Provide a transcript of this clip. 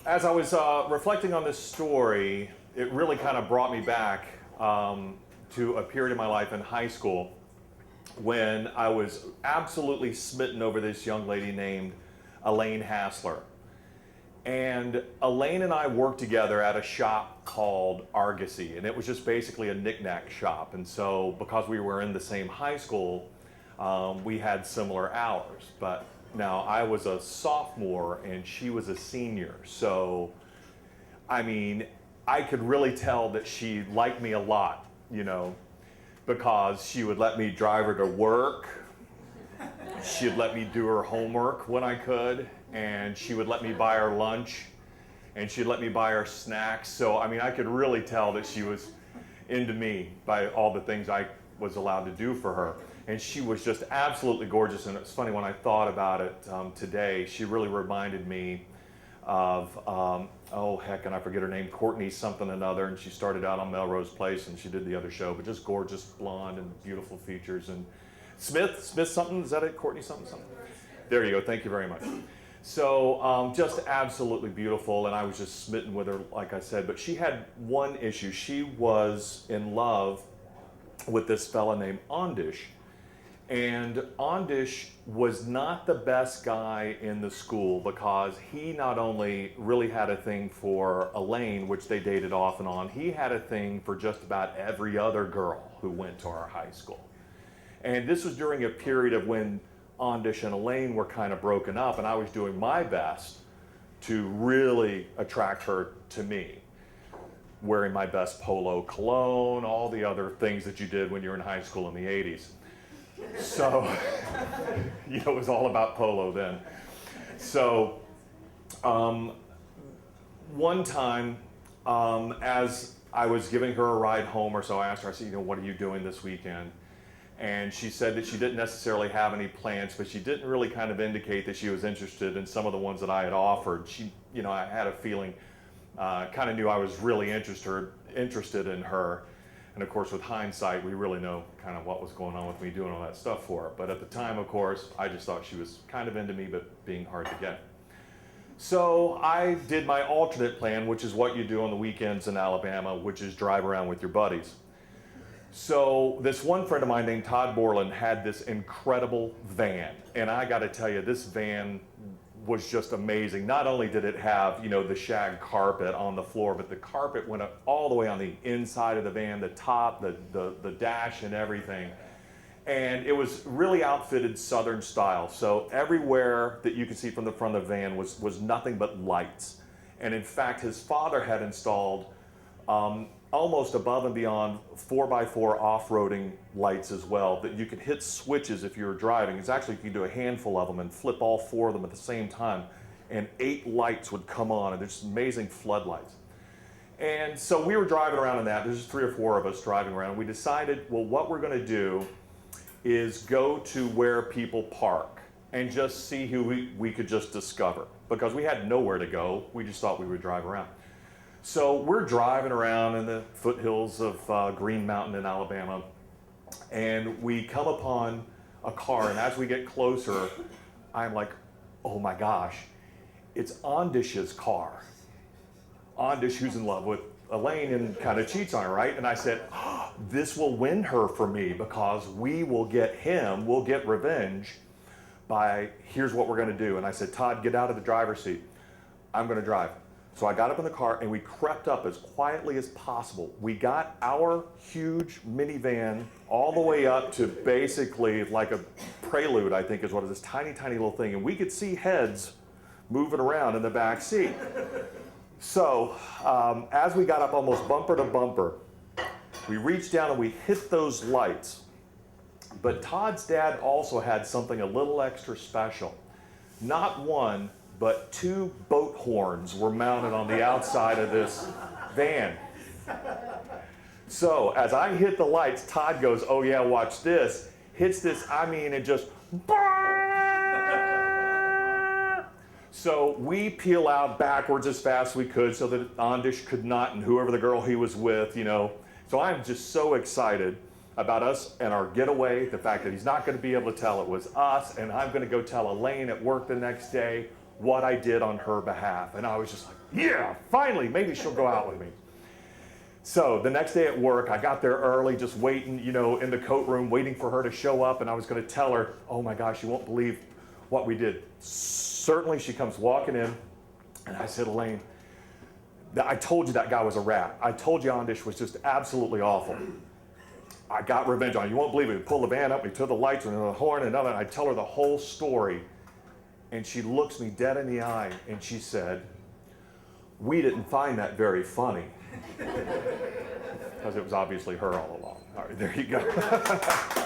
as I was reflecting on this story, it really kind of brought me back to a period in my life in high school when I was absolutely smitten over this young lady named Elaine Hassler. And Elaine and I worked together at a shop called Argosy, and it was just basically a knick-knack shop. And so because we were in the same high school, we had similar hours. But now I was a sophomore and she was a senior. So, I mean, I could really tell that she liked me a lot, you know, because she would let me drive her to work. She'd let me do her homework when I could, and she would let me buy her lunch, and she'd let me buy her snacks. So, I mean, I could really tell that she was into me by all the things I was allowed to do for her. And she was just absolutely gorgeous, and it's funny, when I thought about it today, she really reminded me of, oh heck, and I forget her name, Courtney something another, and she started out on Melrose Place, and she did the other show, but just gorgeous, blonde, and beautiful features. And Smith something, is that it? Courtney something? There you go, thank you very much. So just absolutely beautiful, and I was just smitten with her, like I said, but she had one issue. She was in love with this fella named Ondish, and Ondish was not the best guy in the school because he not only really had a thing for Elaine, which they dated off and on, he had a thing for just about every other girl who went to our high school. And this was during a period of when Ondish and Elaine were kind of broken up, and I was doing my best to really attract her to me. Wearing my best polo cologne, all the other things that you did when you were in high school in the 80s. So, you know, it was all about polo then. So, one time, as I was giving her a ride home or so, I asked her, I said, you know, what are you doing this weekend? And she said that she didn't necessarily have any plans, but she didn't really kind of indicate that she was interested in some of the ones that I had offered. She, you know, I had a feeling, kind of knew I was really interested in her. And of course, with hindsight, we really know kind of what was going on with me doing all that stuff for her. But at the time, of course, I just thought she was kind of into me, but being hard to get. So I did my alternate plan, which is what you do on the weekends in Alabama, which is drive around with your buddies. So this one friend of mine named Todd Borland had this incredible van. And I got to tell you, this van was just amazing. Not only did it have, you know, the shag carpet on the floor, but the carpet went up all the way on the inside of the van, the top, the dash and everything. And it was really outfitted Southern style. So everywhere that you could see from the front of the van was nothing but lights. And in fact, his father had installed almost above and beyond 4x4 off-roading lights as well, that you could hit switches if you were driving. It's actually, you could do a handful of them and flip all 4 of them at the same time, and 8 lights would come on, and there's amazing floodlights. And so we were driving around in that. There's just 3 or 4 of us driving around. We decided, well, what we're going to do is go to where people park and just see who we could just discover, because we had nowhere to go. We just thought we would drive around. So we're driving around in the foothills of Green Mountain in Alabama, and we come upon a car, and as we get closer, I'm like, oh my gosh, it's Ondish's car. Ondish, who's in love with Elaine and kind of cheats on her, right? And I said, oh, this will win her for me, because we will get him, we'll get revenge by, here's what we're gonna do. And I said, Todd, get out of the driver's seat. I'm gonna drive. So I got up in the car and we crept up as quietly as possible. We got our huge minivan all the way up to basically like a Prelude, I think is what it is, this tiny, tiny little thing. And we could see heads moving around in the back seat. So as we got up almost bumper to bumper, we reached down and we hit those lights. But Todd's dad also had something a little extra special. Not one, but 2 boat horns were mounted on the outside of this van. So as I hit the lights, Todd goes, oh yeah, watch this. Hits this, I mean, it just, so we peel out backwards as fast as we could so that Ondish could not, and whoever the girl he was with, you know. So I'm just so excited about us and our getaway, the fact that he's not going to be able to tell it was us, and I'm going to go tell Elaine at work the next day, what I did on her behalf. And I was just like, yeah, finally, maybe she'll go out with me. So the next day at work, I got there early, just waiting, in the coat room, waiting for her to show up. And I was going to tell her, oh my gosh, you won't believe what we did. Certainly she comes walking in, and I said, Elaine, I told you that guy was a rat. I told you Ondish was just absolutely awful. I got revenge on him. You won't believe it. We pulled the van up, we took the lights, and the horn, and another. I tell her the whole story. And she looks me dead in the eye, and she said, we didn't find that very funny. Because it was obviously her all along. All right, there you go.